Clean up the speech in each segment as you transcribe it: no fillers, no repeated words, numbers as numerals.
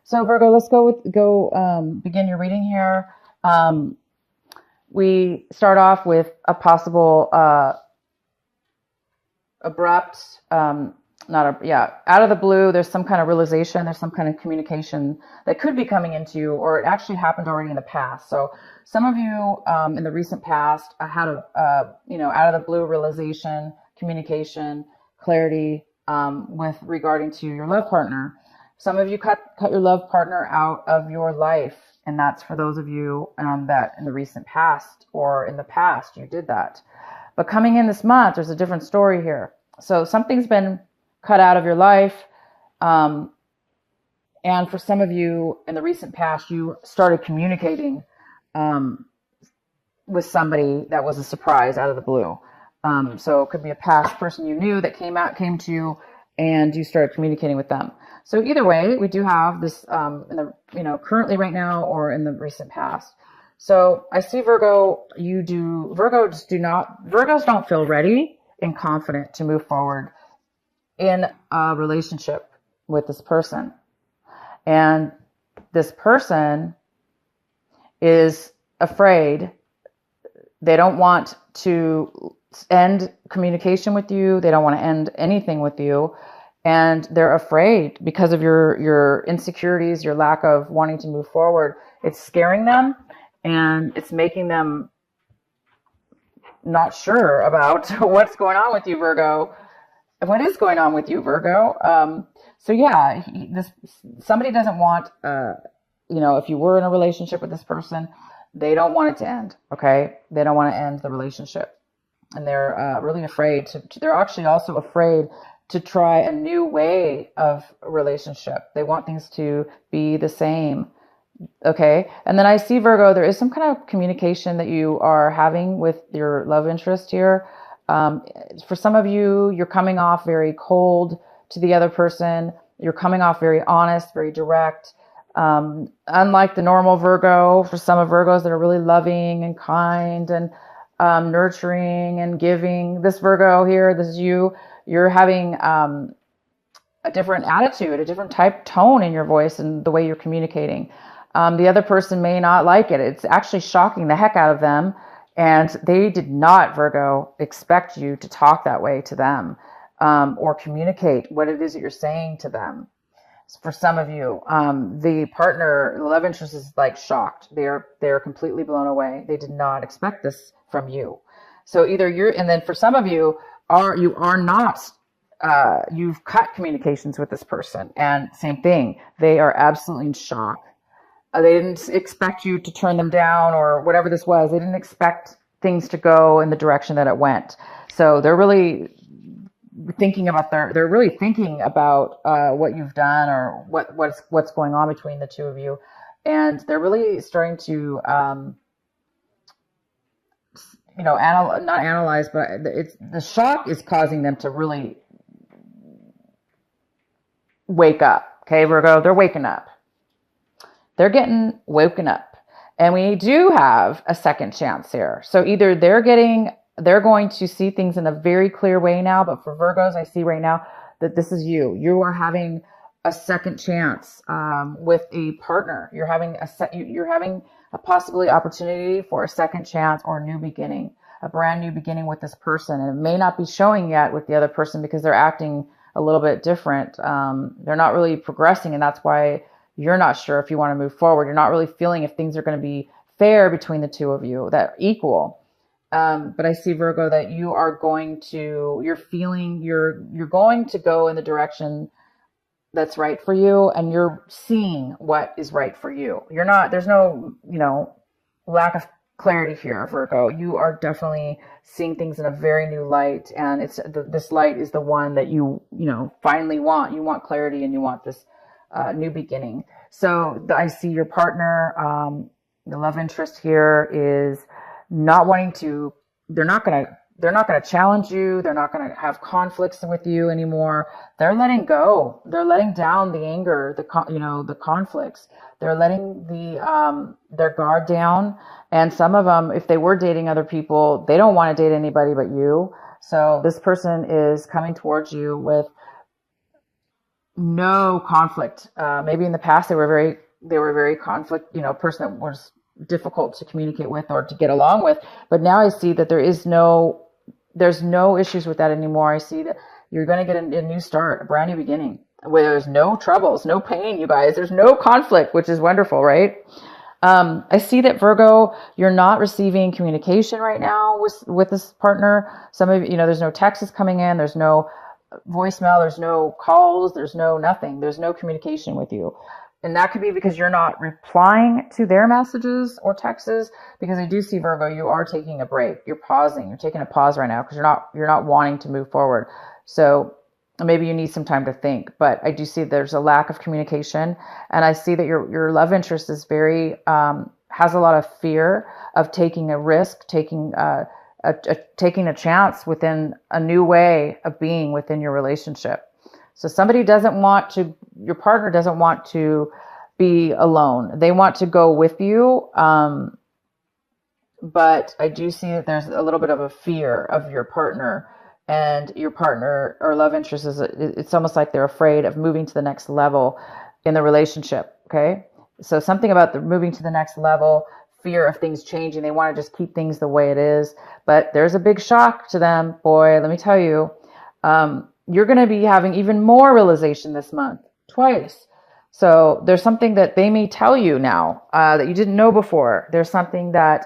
So Virgo, let's begin your reading here. Um, we start off with a possible abrupt, not a, yeah, out of the blue. There's some kind of realization. There's some kind of communication that could be coming into you, or it actually happened already in the past. So some of you in the recent past had a out of the blue realization, communication, clarity with regarding to your love partner. Some of you cut your love partner out of your life, and that's for those of you that in the recent past or in the past you did that. But coming in this month, there's a different story here. So something's been cut out of your life. And for some of you in the recent past, you started communicating with somebody that was a surprise out of the blue. So it could be a past person you knew that came to you, and you started communicating with them. So either way, we do have this in the currently right now or in the recent past. So I see Virgos don't feel ready and confident to move forward in a relationship with this person. And this person is afraid. They don't want to end communication with you. They don't want to end anything with you. And they're afraid because of your insecurities, your lack of wanting to move forward. It's scaring them, and it's making them not sure about what's going on with you, Virgo. What is going on with you, Virgo? So yeah, somebody doesn't want, if you were in a relationship with this person, they don't want it to end. Okay. They don't want to end the relationship, and they're really afraid they're actually also afraid to try a new way of relationship. They want things to be the same. Okay. And then I see, Virgo, there is some kind of communication that you are having with your love interest here. For some of you, you're coming off very cold to the other person. You're coming off very honest, very direct. Unlike the normal Virgo, for some of Virgos that are really loving and kind and nurturing and giving, this Virgo here, this is you're having a different attitude, a different tone in your voice and the way you're communicating. The other person may not like it. It's actually shocking the heck out of them. And they did not, Virgo, expect you to talk that way to them or communicate what it is that you're saying to them. For some of you, the love interest is like shocked. They're completely blown away. They did not expect this from you. So either and then for some of you, you've cut communications with this person, and same thing. They are absolutely in shock. They didn't expect you to turn them down or whatever this was. They didn't expect things to go in the direction that it went. So they're really thinking about what you've done or what's going on between the two of you, and they're really starting to not analyze, but the shock is causing them to really wake up. Okay, Virgo, they're waking up. They're getting woken up. And we do have a second chance here. So either they're going to see things in a very clear way now, but for Virgos, I see right now that this is you. You are having a second chance with a partner. You're having a possibly opportunity for a second chance or a new beginning, a brand new beginning with this person. And it may not be showing yet with the other person because they're acting a little bit different. They're not really progressing, and that's why you're not sure if you want to move forward. You're not really feeling if things are going to be fair between the two of you, that equal. But I see, Virgo, that you're going to go in the direction that's right for you, and you're seeing what is right for you. There's no, lack of clarity here, Virgo. You are definitely seeing things in a very new light, and this light is the one that you finally want. You want clarity, and you want this new beginning. So I see your partner, the love interest here is not wanting to. They're not going to challenge you. They're not going to have conflicts with you anymore. They're letting go. They're letting down the anger, the conflicts. They're letting their guard down. And some of them, if they were dating other people, they don't want to date anybody but you. So this person is coming towards you with no conflict. Maybe in the past they were very conflict, person that was difficult to communicate with or to get along with. But now I see that there's no issues with that anymore. I see that you're going to get a new start, a brand new beginning, where there's no troubles, no pain, you guys. There's no conflict, which is wonderful, right? I see that Virgo, you're not receiving communication right now with this partner. Some of there's no texts coming in, there's no voicemail, there's no calls, there's no nothing, there's no communication with you. And that could be because you're not replying to their messages or texts, because I do see, Virgo, you are taking a break. You're pausing. You're taking a pause right now because you're not wanting to move forward. So maybe you need some time to think, but I do see there's a lack of communication, and I see that your love interest is very has a lot of fear of taking a risk, taking a chance within a new way of being within your relationship. So your partner doesn't want to be alone. They want to go with you. But I do see that there's a little bit of a fear of your partner, and your partner or love interest it's almost like they're afraid of moving to the next level in the relationship. Okay. So something about the moving to the next level, fear of things changing. They want to just keep things the way it is, but there's a big shock to them. Boy, let me tell you, you're going to be having even more realization this month, twice. So there's something that they may tell you now that you didn't know before. There's something that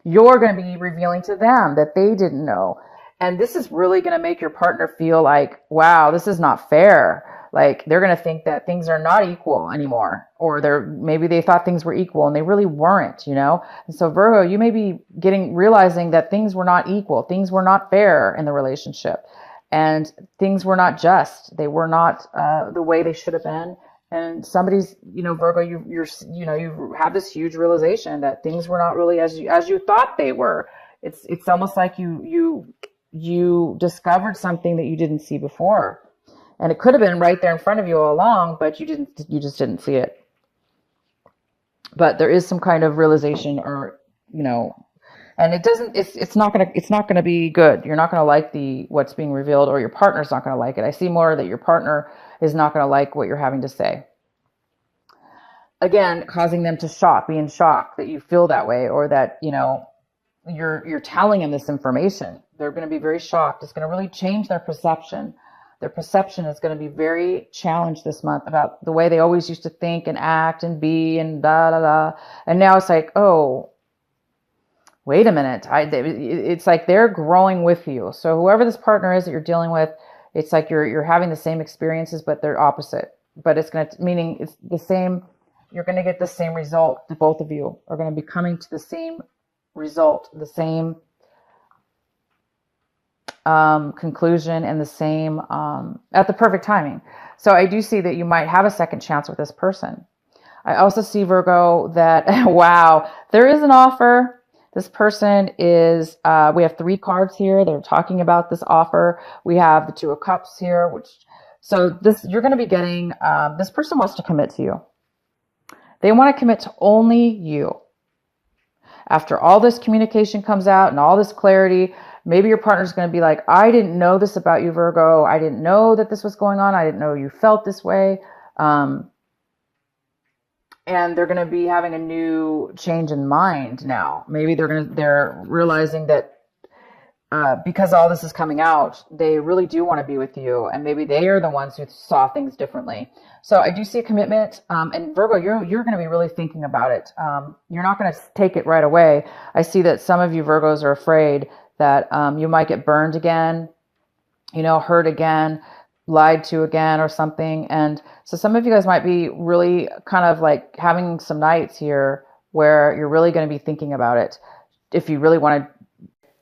you're going to be revealing to them that they didn't know. And this is really going to make your partner feel like, wow, this is not fair. Like they're going to think that things are not equal anymore, or maybe they thought things were equal and they really weren't, And so Virgo, you may be realizing that things were not equal. Things were not fair in the relationship. And things were not just. They were not the way they should have been. And somebody's, Virgo, you have this huge realization that things were not really as you thought they were. It's almost like you discovered something that you didn't see before, and it could have been right there in front of you all along, but you just didn't see it. But there is some kind of realization, or and it's not gonna be good. You're not gonna like what's being revealed, or your partner's not gonna like it. I see more that your partner is not gonna like what you're having to say. Again, causing them to be in shock that you feel that way, or that, you're telling them this information. They're going to be very shocked. It's going to really change their perception. Their perception is going to be very challenged this month about the way they always used to think and act and be and da da da. And now it's like, oh, wait a minute. It's like they're growing with you. So whoever this partner is that you're dealing with, it's like you're having the same experiences, but they're opposite. But meaning it's the same. You're going to get the same result. Both of you are going to be coming to the same result, the same conclusion, and the same at the perfect timing. So I do see that you might have a second chance with this person. I also see, Virgo, that wow, there is an offer. This person is we have 3 cards here. They're talking about this offer. We have the 2 of Cups here, you're going to be getting this person wants to commit to you. They want to commit to only you. After all this communication comes out and all this clarity, maybe your partner's going to be like, I didn't know this about you, Virgo. I didn't know that this was going on. I didn't know you felt this way. And they're going to be having a new change in mind now. Maybe they're realizing that because all this is coming out, they really do want to be with you, and maybe they are the ones who saw things differently. So I do see a commitment, and Virgo, you're going to be really thinking about it. You're not going to take it right away. I see that some of you Virgos are afraid that you might get burned again, hurt again, lied to again, or something. And so some of you guys might be really kind of like having some nights here where you're really going to be thinking about it if you really want to.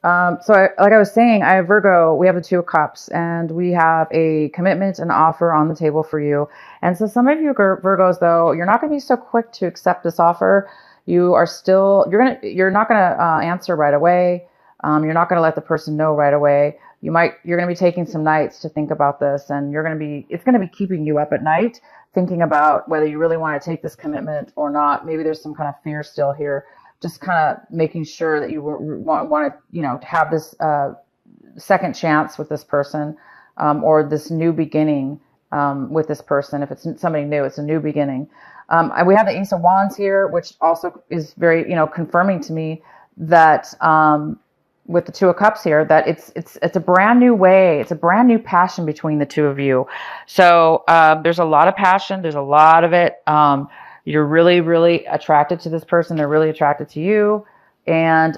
Like I was saying, I have Virgo, we have the 2 of Cups, and we have a commitment and offer on the table for you. And so some of you Virgos, though, you're not going to be so quick to accept this offer. You're not going to answer right away. You're not going to let the person know right away. You're going to be taking some nights to think about this, and it's going to be keeping you up at night, thinking about whether you really want to take this commitment or not. Maybe there's some kind of fear still here. Just kind of making sure that you want to, have this second chance with this person, or this new beginning with this person. If it's somebody new, it's a new beginning. We have the Ace of Wands here, which also is very, confirming to me that with the Two of Cups here, that it's a brand new way. It's a brand new passion between the two of you. So there's a lot of passion. There's a lot of it. You're really, really attracted to this person. They're really attracted to you. And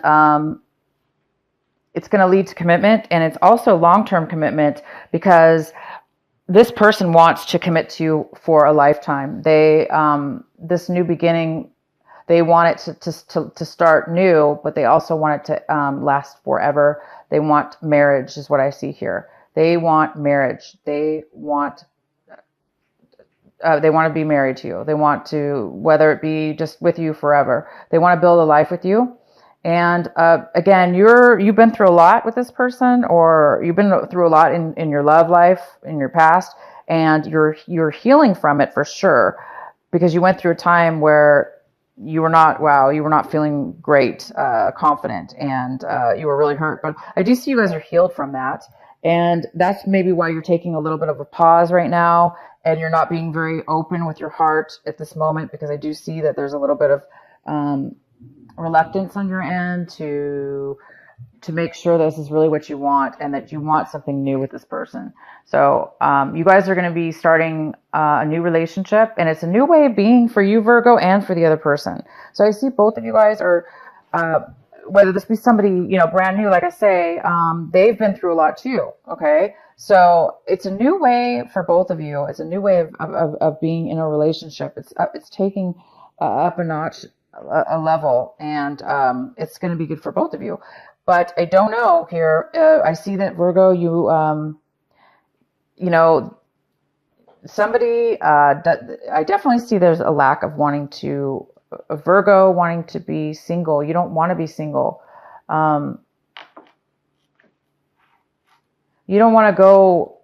it's going to lead to commitment. And it's also long-term commitment, because this person wants to commit to you for a lifetime. They, this new beginning, they want it to start new, but they also want it to last forever. They want marriage, is what I see here. They want marriage. They want to be married to you. They want to, whether it be just with you forever, they want to build a life with you. And again, you've been through a lot with this person, or you've been through a lot in your love life, in your past, and you're healing from it for sure, because you went through a time where you were not feeling great, confident, and you were really hurt. But I do see you guys are healed from that, and that's maybe why you're taking a little bit of a pause right now, and you're not being very open with your heart at this moment, because I do see that there's a little bit of reluctance on your end to make sure this is really what you want, and that you want something new with this person. So you guys are going to be starting a new relationship, and it's a new way of being for you, Virgo, and for the other person. So I see both of you guys are, whether this be somebody, brand new, like I say, they've been through a lot too. Okay. So it's a new way for both of you. It's a new way of being in a relationship. It's taking up a notch, a level, and it's going to be good for both of you. But I don't know here. I see that Virgo, somebody, I definitely see there's a lack of wanting to, Virgo wanting to be single. You don't want to be single. You don't want to go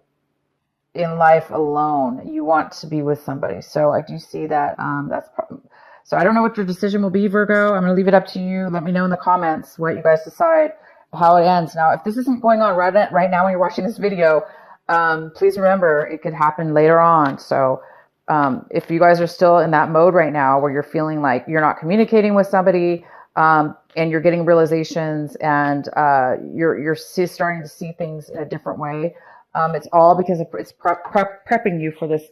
in life alone. You want to be with somebody. So I do see that. So I don't know what your decision will be, Virgo. I'm going to leave it up to you. Let me know in the comments what you guys decide, how it ends. Now, if this isn't going on right now when you're watching this video, please remember it could happen later on. So if you guys are still in that mode right now where you're feeling like you're not communicating with somebody, and you're getting realizations, and you're starting to see things in a different way, it's all because it's prepping you for this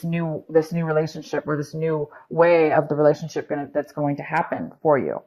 new relationship, or this new way of the relationship that's going to happen for you.